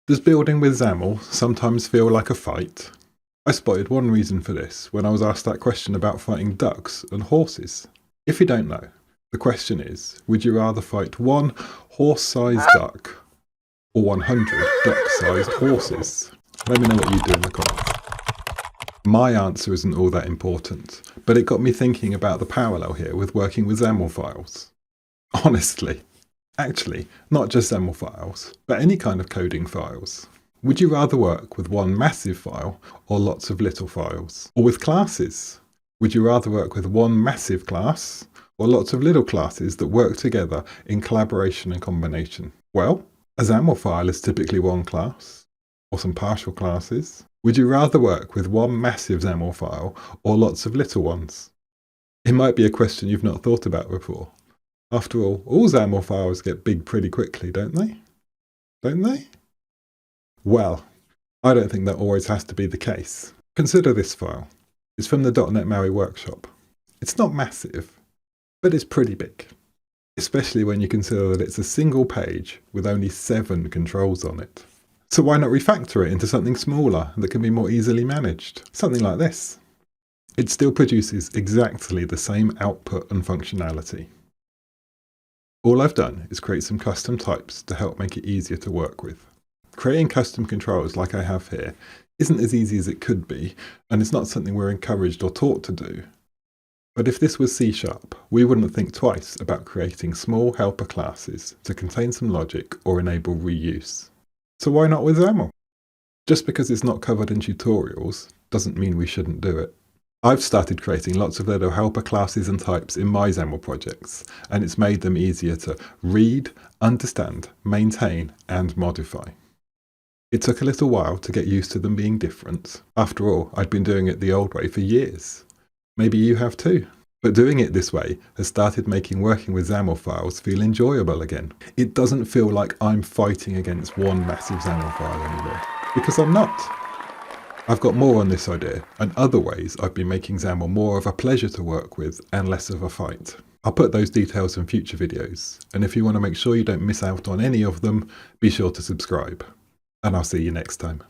Does building with XAML sometimes feel like a fight? I spotted one reason for this when I was asked that question about fighting ducks and horses. If you don't know, the question is, would you rather fight one horse-sized duck or 100 duck-sized horses? Let me know what you do in the comments. My answer isn't all that important, but it got me thinking about the parallel here with working with XAML files. Honestly. Actually, not just XAML files, but any kind of coding files. Would you rather work with one massive file or lots of little files? Or with classes? Would you rather work with one massive class or lots of little classes that work together in collaboration and combination? Well, a XAML file is typically one class or some partial classes. Would you rather work with one massive XAML file or lots of little ones? It might be a question you've not thought about before. After all XAML files get big pretty quickly, don't they? Don't they? Well, I don't think that always has to be the case. Consider this file. It's from the .NET MAUI workshop. It's not massive, but it's pretty big. Especially when you consider that it's a single page with only 7 controls on it. So why not refactor it into something smaller that can be more easily managed? Something like this. It still produces exactly the same output and functionality. All I've done is create some custom types to help make it easier to work with. Creating custom controls like I have here isn't as easy as it could be, and it's not something we're encouraged or taught to do. But if this was C#, we wouldn't think twice about creating small helper classes to contain some logic or enable reuse. So why not with XAML? Just because it's not covered in tutorials doesn't mean we shouldn't do it. I've started creating lots of little helper classes and types in my XAML projects, and it's made them easier to read, understand, maintain, and modify. It took a little while to get used to them being different. After all, I'd been doing it the old way for years. Maybe you have too. But doing it this way has started making working with XAML files feel enjoyable again. It doesn't feel like I'm fighting against one massive XAML file anymore, because I'm not. I've got more on this idea and other ways I've been making XAML more of a pleasure to work with and less of a fight. I'll put those details in future videos, and if you want to make sure you don't miss out on any of them, be sure to subscribe. And I'll see you next time.